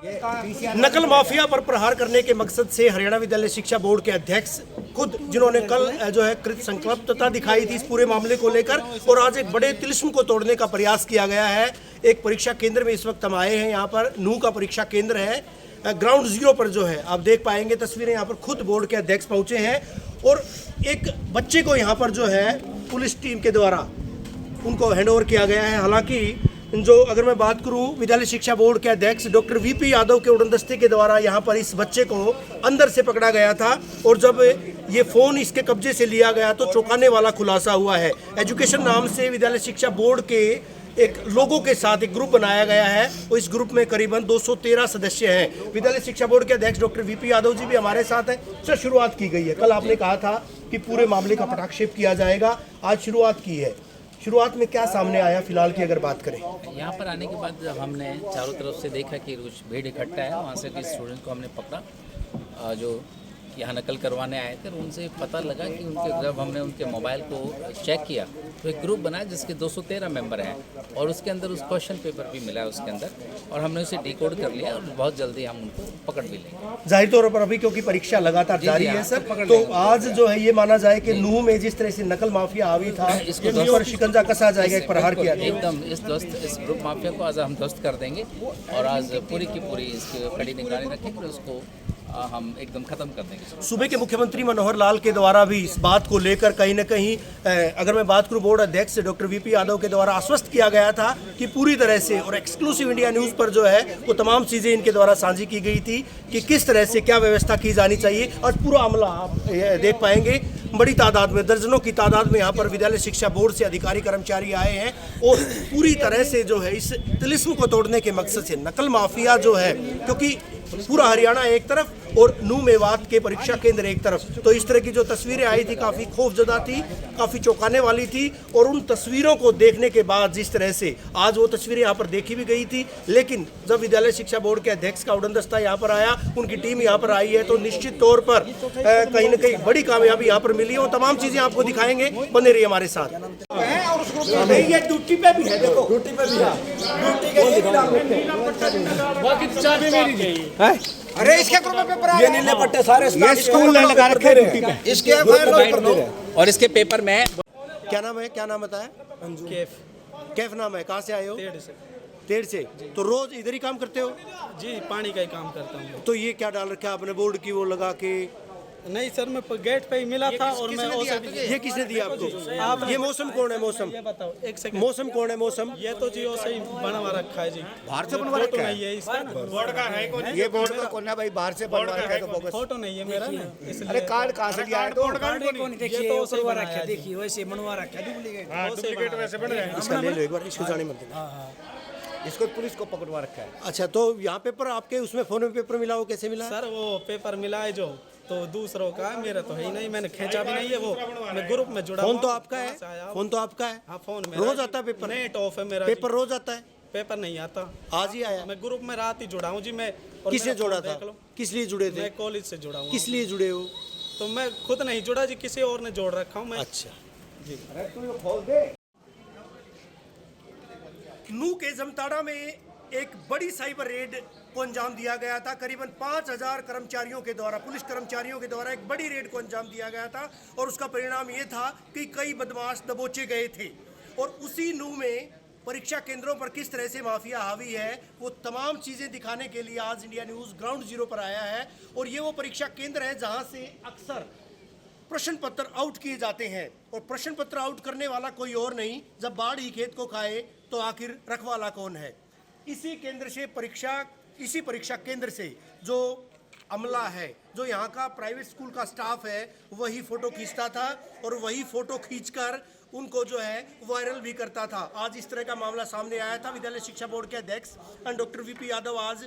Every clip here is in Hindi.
नकल माफिया पर प्रहार करने के मकसद से हरियाणा विद्यालय शिक्षा बोर्ड के अध्यक्ष खुद जिन्होंने कल जो है कृत संकल्पता दिखाई थी इस पूरे मामले को लेकर, और आज एक बड़े तिलिस्म को तोड़ने का प्रयास किया गया है। एक परीक्षा केंद्र में इस वक्त हम आए हैं, यहाँ पर नूह का परीक्षा केंद्र है, ग्राउंड जीरो पर जो है आप देख पाएंगे तस्वीरें, यहाँ पर खुद बोर्ड के अध्यक्ष पहुंचे हैं और एक बच्चे को यहाँ पर जो है पुलिस टीम के द्वारा उनको हैंडओवर किया गया है। हालांकि जो अगर मैं बात करूं, विद्यालय शिक्षा बोर्ड के अध्यक्ष डॉक्टर वीपी यादव के उड़नदस्ते के द्वारा यहाँ पर इस बच्चे को अंदर से पकड़ा गया था और जब ये फ़ोन इसके कब्जे से लिया गया तो चौंकाने वाला खुलासा हुआ है। एजुकेशन नाम से विद्यालय शिक्षा बोर्ड के एक लोगों के साथ एक ग्रुप बनाया गया है और इस ग्रुप में करीबन 213 सदस्य हैं। विद्यालय शिक्षा बोर्ड के अध्यक्ष डॉक्टर वीपी यादव जी भी हमारे साथ हैं। सर, शुरुआत की गई है, कल आपने कहा था कि पूरे मामले का पटाक्षेप किया जाएगा, आज शुरुआत की है। शुरुआत में क्या सामने आया फिलहाल की अगर बात करें? यहाँ पर आने के बाद जब हमने चारों तरफ से देखा कि कुछ भीड़ इकट्ठा है, वहाँ से किसी स्टूडेंट को हमने पकड़ा जो यहाँ नकल करवाने आए थे। उनसे पता लगा कि जब हमने उनके मोबाइल को चेक किया तो एक ग्रुप बना जिसके 213 मेंबर हैं और उसके अंदर उस क्वेश्चन पेपर भी मिला है उसके अंदर, और हमने उसे डिकोड कर लिया और बहुत जल्दी हम उनको पकड़ भी लेंगे। जाहिर तौर पर अभी क्योंकि परीक्षा लगातार जारी है सर, तो आज जो है ये माना जाए कि नूह में जिस तरह से नकल माफिया हावी था इसके ऊपर शिकंजा कसा जाएगा, एक प्रहार किया जाएगा। एकदम इस ग्रुप माफिया को आज हम ध्वस्त कर देंगे और आज पूरी की पूरी इसकी कड़ी निगरानी रखेंगे और उसको हम एकदम खत्म कर देंगे। सूबे के मुख्यमंत्री मनोहर लाल के द्वारा भी इस बात को लेकर कहीं न कहीं अगर मैं बात करूं बोर्ड अध्यक्ष डॉक्टर वीपी यादव के द्वारा आश्वस्त किया गया था कि पूरी तरह से, और एक्सक्लूसिव इंडिया न्यूज़ पर जो है वो तमाम चीज़ें इनके द्वारा साझी की गई थी कि किस तरह से क्या व्यवस्था की जानी चाहिए। और पूरा अमला आप देख पाएंगे, बड़ी तादाद में, दर्जनों की तादाद में यहाँ पर विद्यालय शिक्षा बोर्ड से अधिकारी कर्मचारी आए हैं और पूरी तरह से जो है इस तिलिस्म को तोड़ने के मकसद से नकल माफिया जो है, क्योंकि पूरा हरियाणा एक तरफ और नूह मेवात के परीक्षा केंद्र एक तरफ, तो इस तरह की जो तस्वीरें आई थी काफ़ी खौफजदा थी, काफ़ी चौंकाने वाली थी। और उन तस्वीरों को देखने के बाद जिस तरह से आज वो तस्वीरें यहाँ पर देखी भी गई थी, लेकिन जब विद्यालय शिक्षा बोर्ड के अध्यक्ष का उड़नदस्ता यहाँ पर आया, उनकी टीम यहाँ पर आई है, तो निश्चित तौर पर कहीं ना कहीं बड़ी कामयाबी यहाँ पर मिली है। वो तमाम चीज़ें आपको दिखाएंगे, बने रहिए हमारे साथ। ये ड्यूटी पे भी है, देखो ड्यूटी पे भी है, अरे इसके ग्रुप में पेपर ये नीले पट्टे सारे स्कूल लगा रखे हैं इसके और इसके पेपर में क्या नाम है, क्या नाम बताया? कैफ नाम है। कहाँ से आए हो? तेड़ से। तो रोज इधर ही काम करते हो? जी, पानी का ही काम करता हूँ। तो ये क्या डाल रखा है आपने बोर्ड की वो लगा के? नहीं सर, मैं गेट पे ही मिला था और मैं ये किसने दिया आपको? ये मौसम कौन है? मौसम ये बताओ एक सेकंड, मौसम कौन है? मौसम ये तो जी वो सही बनवा रखा है जी, बाहर से बनवा रखा नहीं है इसका ना, बोर्ड का है कौन? ये बोर्ड का कौन है भाई? बाहर से बनवा रखा है तो बोगस। फोटो नहीं है मेरा ना, इसलिए। अरे कार्ड कहाँ से लिया है? तो ये तो सही बनवा रखा है, देखिए वैसे बनवा रखा है, डुप्लीकेट वैसे बन रहा है। इसका ले लो एक बार, इसको जाने मत देना। इसको पुलिस को पकड़वा रखा है। अच्छा, तो यहाँ पेपर आपके उसमें फोन में पेपर मिला, वो कैसे मिला? सर वो पेपर मिला है जो, तो दूसरों का है, मेरा तो है ही नहीं, मैंने खींचा भी नहीं है, वो मैं ग्रुप में जुड़ा। फोन तो आपका है? फोन तो आपका है? हाँ, फोन में रोज आता है पेपर? नेट ऑफ है मेरा। पेपर रोज आता है? पेपर नहीं आता, आज ही आया? मैं ग्रुप में रात ही जुड़ा हूँ जी। मैं किसने जोड़ा था? किस लिए जुड़े थे? मैं कॉलेज से जुड़ा हूँ। किस लिए जुड़े हो? तो मैं खुद नहीं जुड़ा जी, किसी और ने जोड़ रखा हूँ मैं। अच्छा जी। नूह के जमताड़ा में एक बड़ी साइबर रेड को अंजाम दिया गया था। करीबन 5000 कर्मचारियों के द्वारा, पुलिस कर्मचारियों के द्वारा एक बड़ी रेड को अंजाम दिया गया था और उसका परिणाम ये था कि कई बदमाश दबोचे गए थे। और उसी नूह में परीक्षा केंद्रों पर किस तरह से माफिया हावी है, वो तमाम चीज़ें दिखाने के लिए आज इंडिया न्यूज़ ग्राउंड जीरो पर आया है। और ये वो परीक्षा केंद्र है जहाँ से अक्सर प्रश्न पत्र आउट किए जाते हैं, और प्रश्न पत्र आउट करने वाला कोई और नहीं, जब बाढ़ ही खेत को खाए तो आखिर रखवाला कौन है। इसी केंद्र से इसी परीक्षा केंद्र से जो अमला है, जो यहाँ का प्राइवेट स्कूल का स्टाफ है, वही फ़ोटो खींचता था और वही फ़ोटो खींचकर उनको जो है वायरल भी करता था। आज इस तरह का मामला सामने आया था। विद्यालय शिक्षा बोर्ड के अध्यक्ष डॉक्टर वीपी यादव आज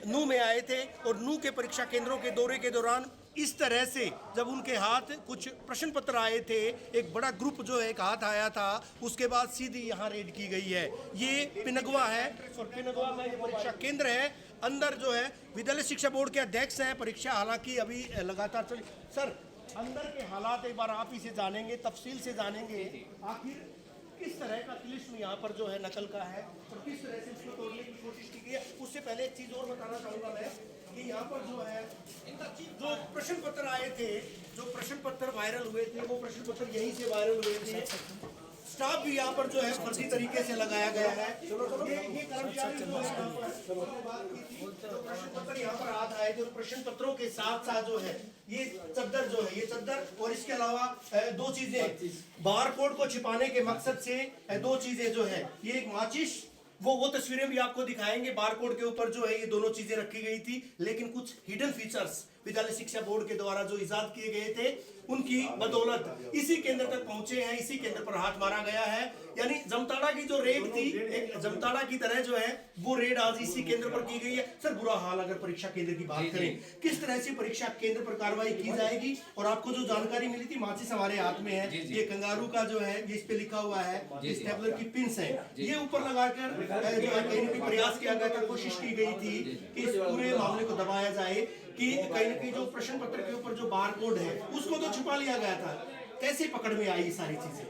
नूह में आए थे और नूह के परीक्षा केंद्रों के दौरे के दौरान इस तरह से जब उनके हाथ कुछ प्रश्न पत्र आए थे, एक बड़ा ग्रुप जो एक हाथ आया था, उसके बाद सीधी यहाँ रेड की गई है। ये पिनगवा है और पिनगवा में ये परीक्षा केंद्र है। अंदर जो है विद्यालय शिक्षा बोर्ड के अध्यक्ष हैं। परीक्षा हालांकि अभी लगातार चल। सर, अंदर के हालात एक बार आप ही से जानेंगे, तफसील से जानेंगे, आखिर किस तरह का तिलिस्म यहाँ पर जो है नकल का है और किस तरह से इसको तोड़ने की कोशिश की गई है। उससे पहले एक चीज़ और बताना चाहूँगा मैं कि यहाँ पर जो है जो प्रश्न पत्र आए थे, जो प्रश्न पत्र वायरल हुए थे, वो प्रश्न पत्र यहीं से वायरल हुए थे। स्टाफ भी यहाँ पर जो है फर्जी तरीके से लगाया गया है। ये कर्मचारी जो है यहाँ पर बात की थी, जो प्रश्न पत्र यहाँ पर हाथ आए थे, और प्रश्न पत्रों के साथ साथ जो है ये चद्दर जो है, ये चद्दर और इसके अलावा दो चीजें बार कोड को छिपाने के मकसद से दो चीजें जो है, ये एक माचिस, वो तस्वीरें भी आपको दिखाएंगे। बारकोड के ऊपर जो है ये दोनों चीजें रखी गई थी, लेकिन कुछ हिडन फीचर्स विद्यालय शिक्षा बोर्ड के द्वारा जो इजाद किए गए थे, उनकी बदौलत इसी केंद्र तक पहुंचे हैं, इसी केंद्र पर हाथ मारा गया है। यानी जमताड़ा की जो रेड थी, एक जमताड़ा की तरह जो है वो रेड आज इसी केंद्र पर की गई है। सर बुरा हाल अगर परीक्षा केंद्र की बात करें, किस तरह से परीक्षा केंद्र पर कार्रवाई की जाएगी? और आपको जो जानकारी मिली थी, माचिस हमारे हाथ में है, ये कंगारू का जो है, ये इस पे लिखा हुआ है, स्टेपलर की पिन्स है, ये ऊपर लगाकर जो है कहीं ना कहीं प्रयास किया गया था, कोशिश की गई थी कि इस पूरे मामले को दबाया जाए, कि कहीं ना कहीं जो प्रश्न पत्र के ऊपर जो बार कोड है उसको तो छुपा लिया गया था। कैसे पकड़ में आई सारी चीजें?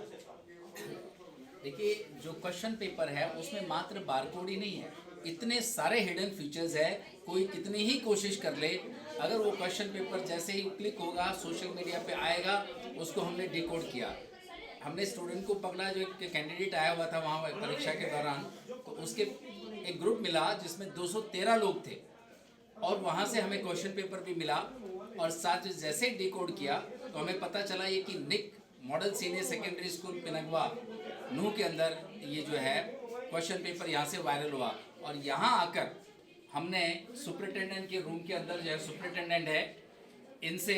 देखिए, जो क्वेश्चन पेपर है उसमें मात्र बारकोड ही नहीं है, इतने सारे हिडन फीचर्स है। कोई कितनी ही कोशिश कर ले, अगर वो क्वेश्चन पेपर जैसे ही क्लिक होगा, सोशल मीडिया पे आएगा, उसको हमने डिकोड किया। हमने स्टूडेंट को पकड़ा, जो एक कैंडिडेट आया हुआ था वहाँ परीक्षा के दौरान, तो उसके एक ग्रुप मिला जिसमें 213 लोग थे, और वहाँ से हमें क्वेश्चन पेपर भी मिला, और साथ जैसे ही डिकोड किया तो हमें पता चला ये कि निक model senior secondary school Pinangwan नूह के अंदर ये जो है क्वेश्चन पेपर यहाँ से वायरल हुआ। और यहाँ आकर हमने सुपरिटेंडेंट के रूम के अंदर जो है सुपरिटेंडेंट है, इनसे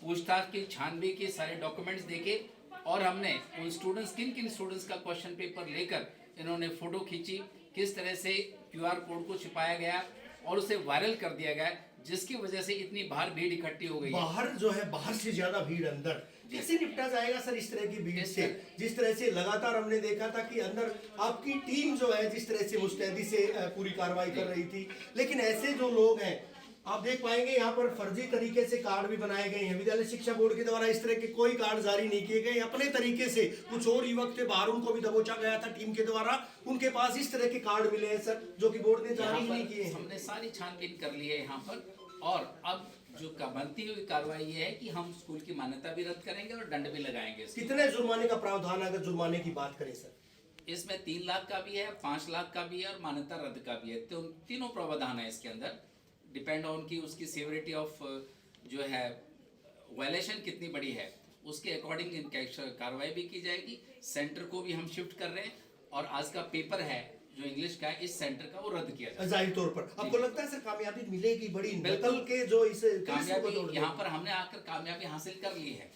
पूछताछ की, छानबीन की, सारे डॉक्यूमेंट्स देखे, और हमने उन स्टूडेंट्स, किन स्टूडेंट्स का क्वेश्चन पेपर लेकर इन्होंने फ़ोटो खींची, किस तरह से QR कोड को छिपाया गया और उसे वायरल कर दिया गया, जिसकी वजह से इतनी भीड़ इकट्ठी हो गई। बाहर जो है, बाहर से ज्यादा भीड़ अंदर, कैसे निपटा जाएगा सर इस तरह की भीड़ से? जिस तरह से लगातार हमने देखा था कि अंदर आपकी टीम जो है जिस तरह से मुस्तैदी से पूरी कार्रवाई कर रही थी, लेकिन ऐसे जो लोग हैं, आप देख पाएंगे यहाँ पर फर्जी तरीके से कार्ड भी बनाए गए हैं। विद्यालय शिक्षा बोर्ड के द्वारा इस तरह के कोई कार्ड जारी नहीं किए गए, अपने तरीके से कुछ और युवक थे बाहर, उनको भी दबोचा गया था टीम के द्वारा, उनके पास इस तरह के कार्ड मिले हैं सर, जो कि बोर्ड ने जारी ही नहीं किए हैं। हमने सारी छानबीन कर ली है यहाँ पर, और अब जो बनती हुई कार्रवाई ये है कि हम स्कूल की मान्यता भी रद्द करेंगे और दंड भी लगाएंगे। कितने जुर्माने का प्रावधान, अगर जुर्माने की बात करें सर? इसमें 3 लाख का भी है, 5 लाख का भी है, और मान्यता रद्द का भी है। तो तीनों प्रावधान है इसके अंदर, डिपेंड ऑन की उसकी सीवरिटी ऑफ जो है वायलेशन कितनी बड़ी है, उसके अकॉर्डिंग इनकी कार्रवाई भी की जाएगी। सेंटर को भी हम शिफ्ट कर रहे हैं, और आज का पेपर है जो इंग्लिश का है, इस सेंटर का वो रद्द किया जाएगा। जाहिर तौर पर आपको लगता है सर कामयाबी मिलेगी बड़ी नकल के जो इस कामयाबी यहाँ पर हमने आकर कामयाबी हासिल कर ली है।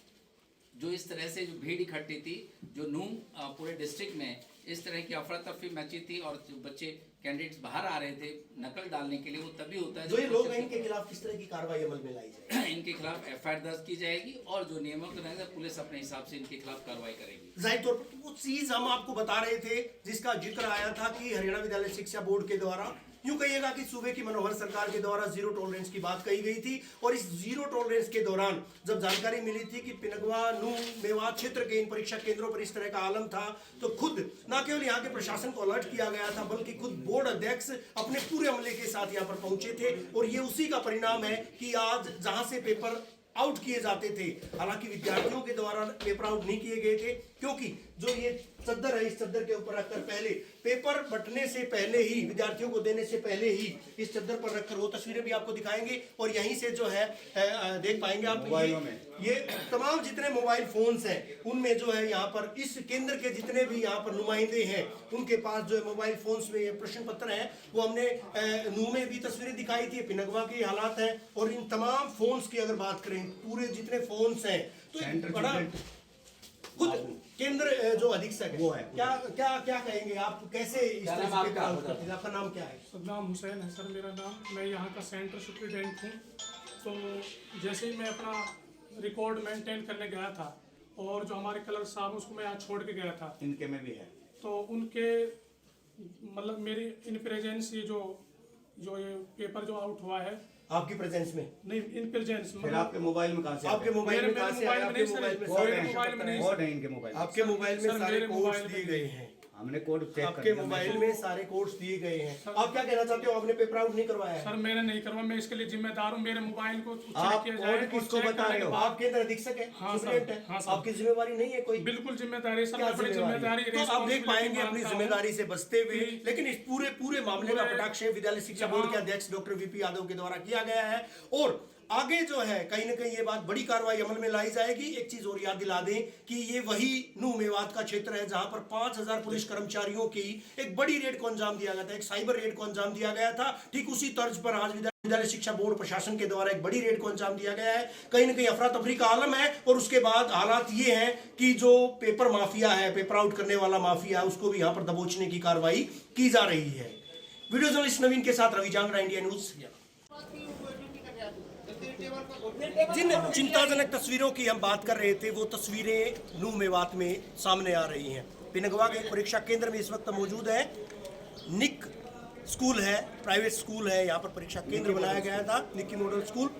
जो इस तरह से जो भीड़ इकट्ठी थी, जो नूह पूरे डिस्ट्रिक्ट में इस तरह की अफरा तफरी मची थी, और जो बच्चे कैंडिडेट्स बाहर आ रहे थे नकल डालने के लिए, वो तभी होता है जो ये लोग हैं, इनके खिलाफ किस तरह की कार्रवाई अमल में लाई जाए? इनके खिलाफ FIR दर्ज की जाएगी, और जो नियमों के तहत पुलिस अपने हिसाब से इनके खिलाफ कार्रवाई करेगी। जाहिर तौर पर वो चीज हम आपको बता रहे थे जिसका जिक्र आया था कि हरियाणा विद्यालय शिक्षा बोर्ड के द्वारा, यूं कहिएगा कि सूबे की मनोहर सरकार के द्वारा जीरो टॉलरेंस की बात कही गई थी। और इस जीरो टॉलरेंस के दौरान जब जानकारी मिली थी कि पिनगवा, नूह, मेवात क्षेत्र के इन परीक्षा केंद्रों पर इस तरह का आलम था, तो खुद न केवल यहाँ के प्रशासन को अलर्ट किया गया था, बल्कि खुद बोर्ड अध्यक्ष अपने पूरे अमले के साथ यहाँ पर पहुंचे थे। और ये उसी का परिणाम है कि आज जहां से पेपर आउट किए जाते थे, हालांकि विद्यार्थियों के द्वारा पेपर आउट नहीं किए गए थे, क्योंकि जो ये चद्दर है, इस चद्दर के ऊपर रखकर पहले पेपर बंटने से पहले ही, विद्यार्थियों को देने से पहले ही इस चद्दर पर रखकर, वो तस्वीरें भी आपको दिखाएंगे, और यहीं से जो है देख पाएंगे आप ये तमाम जितने मोबाइल फोन्स हैं, उनमें जो है यहाँ पर इस केंद्र के जितने भी यहाँ पर नुमाइंदे हैं, उनके पास जो है मोबाइल फोन्स में ये प्रश्न पत्र है। वो हमने नूह में भी तस्वीरें दिखाई थी, पिनगवा के हालात हैं, और इन तमाम फोन्स की अगर बात करें, पूरे जितने फोन्स हैं, तो बड़ा खुद केंद्र जो अधीक्षक वो है, क्या क्या क्या कहेंगे आप? कैसे इस तरह से आपका नाम क्या है? सद्दाम हुसैन है सर मेरा नाम। मैं यहाँ का सेंटर सुपरिटेंडेंट हूँ। तो जैसे ही मैं अपना रिकॉर्ड मेंटेन करने गया था, और जो हमारे कलर साहब उसको मैं यहाँ छोड़ के गया था, इनके में भी है, तो उनके मतलब मेरी इन प्रेजेंस ये जो ये पेपर जो आउट हुआ है, आपकी प्रेजेंस में? नहीं, इन प्रेजेंस फिर आपके मोबाइल में कहाँ से आपके मोबाइल में कहाँ से आया? आपके सर, मोबाइल में मेरे मोबाइल में नहीं कोड सर। है इनके मोबाइल में। आपके मोबाइल में सर, सारे मेरे कोड्स मोबाइल में दिए गए हैं। हमने कोड चेक कर आपके लिया। मोबाइल में सारे कोड्स दिए गए हैं। आप क्या कहना चाहते हो? आपने पेपर आउट नहीं करवाया है? सर मैंने नहीं करवा, मैं इसके लिए जिम्मेदार हूँ। मेरे मोबाइल को चेक आप किया कोड जाए और किसको चेक बता करने रहे के हो? बाद- आप केंद्र अधीक्षक है, हाँ सर, सुप्रीडेंट है, हाँ सर। आपकी जिम्मेवारी नहीं है कोई? बिल्कुल जिम्मेदारी सर, क्या मैं अपनी जिम्मेदारी तो आप देख पाएंगे अपनी मानता हूँ। जिम्मेदारी से बचते हुए, कि- लेकिन इस पूरे मामले का कटाक्ष विद्यालय शिक्षा बोर्ड के अध्यक्ष डॉक्टर वीपी यादव के द्वारा किया गया है और आगे जो है कहीं ना कहीं ये बात बड़ी कार्रवाई अमल में लाई जाएगी। एक चीज और याद दिला दें कि ये वही नूह मेवात का क्षेत्र है जहां पर 5000 पुलिस कर्मचारियों की एक बड़ी रेड को अंजाम दिया गया था, एक साइबर रेड को अंजाम दिया गया था। ठीक उसी तर्ज पर आज विद्यालय शिक्षा बोर्ड प्रशासन के द्वारा एक बड़ी रेड को अंजाम दिया गया है। कहीं ना कहीं अफरा तफरी का आलम है और उसके बाद हालात ये हैं कि जो पेपर माफिया है, पेपर आउट करने वाला माफिया है, उसको भी यहाँ पर दबोचने की कार्रवाई की जा रही है। वीडियो जर्नलिस्ट नवीन के साथ रवि जांगड़ा, इंडिया न्यूज। जिन चिंताजनक तस्वीरों की हम बात कर रहे थे वो तस्वीरें नूह मेवात में सामने आ रही हैं। पिनगवा के परीक्षा केंद्र में इस वक्त मौजूद है। निक स्कूल है, प्राइवेट स्कूल है, यहाँ पर परीक्षा केंद्र बनाया गया था, निक्की मॉडल स्कूल।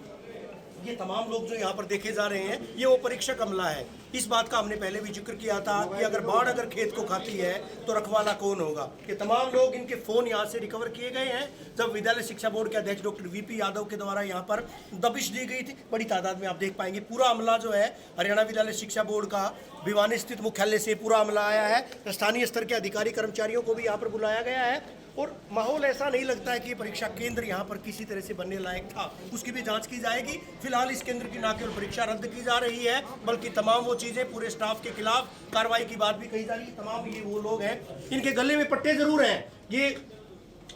ये तमाम लोग जो यहाँ पर देखे जा रहे हैं ये वो परीक्षक अमला है। इस बात का हमने पहले भी जिक्र किया था कि अगर बाढ़ अगर खेत को खाती है तो रखवाला कौन होगा। ये तमाम लोग, इनके फोन यहाँ से रिकवर किए गए हैं जब विद्यालय शिक्षा बोर्ड के अध्यक्ष डॉक्टर वीपी यादव के द्वारा यहाँ पर दबिश दी गई थी। बड़ी तादाद में आप देख पाएंगे पूरा अमला जो है हरियाणा विद्यालय शिक्षा बोर्ड का भिवानी स्थित मुख्यालय से पूरा अमला आया है। स्थानीय स्तर के अधिकारी कर्मचारियों को भी यहाँ पर बुलाया गया है और माहौल ऐसा नहीं लगता है कि परीक्षा केंद्र यहाँ पर किसी तरह से बनने लायक था। उसकी भी जांच की जाएगी। फिलहाल इस केंद्र की न केवल परीक्षा रद्द की जा रही है बल्कि तमाम वो चीजें, पूरे स्टाफ के खिलाफ कार्रवाई की बात भी कही जा रही है। तमाम ये वो लोग हैं, इनके गले में पट्टे जरूर हैं। ये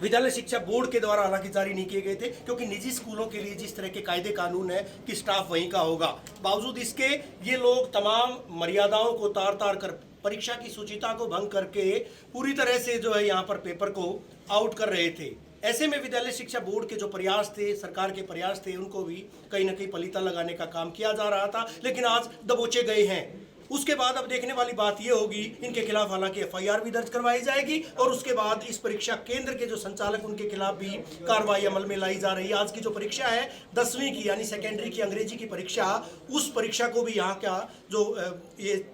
विद्यालय शिक्षा बोर्ड के द्वारा हालांकि जारी नहीं किए गए थे क्योंकि निजी स्कूलों के लिए जिस तरह के कायदे कानून है कि स्टाफ वहीं का होगा, बावजूद इसके ये लोग तमाम मर्यादाओं को तार तार कर, परीक्षा की शुचिता को भंग करके पूरी तरह से जो है यहाँ पर पेपर को आउट कर रहे थे। ऐसे में विद्यालय शिक्षा बोर्ड के जो प्रयास थे, सरकार के प्रयास थे, उनको भी कहीं ना कहीं पलीता लगाने का काम किया जा रहा था, लेकिन आज दबोचे गए हैं। उसके बाद अब देखने वाली बात यह होगी, इनके खिलाफ हालांकि FIR भी दर्ज करवाई जाएगी और उसके बाद इस परीक्षा केंद्र के जो संचालक, उनके खिलाफ भी कार्रवाई अमल में लाई जा रही है। आज की जो परीक्षा है 10वीं की यानी सेकेंडरी की अंग्रेजी की परीक्षा, उस परीक्षा को भी यहाँ का जो ये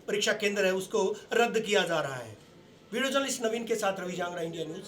परीक्षा केंद्र है उसको रद्द किया जा रहा है। वीडियो जर्नलिस्ट नवीन के साथ रवि जांगड़ा, इंडिया न्यूज।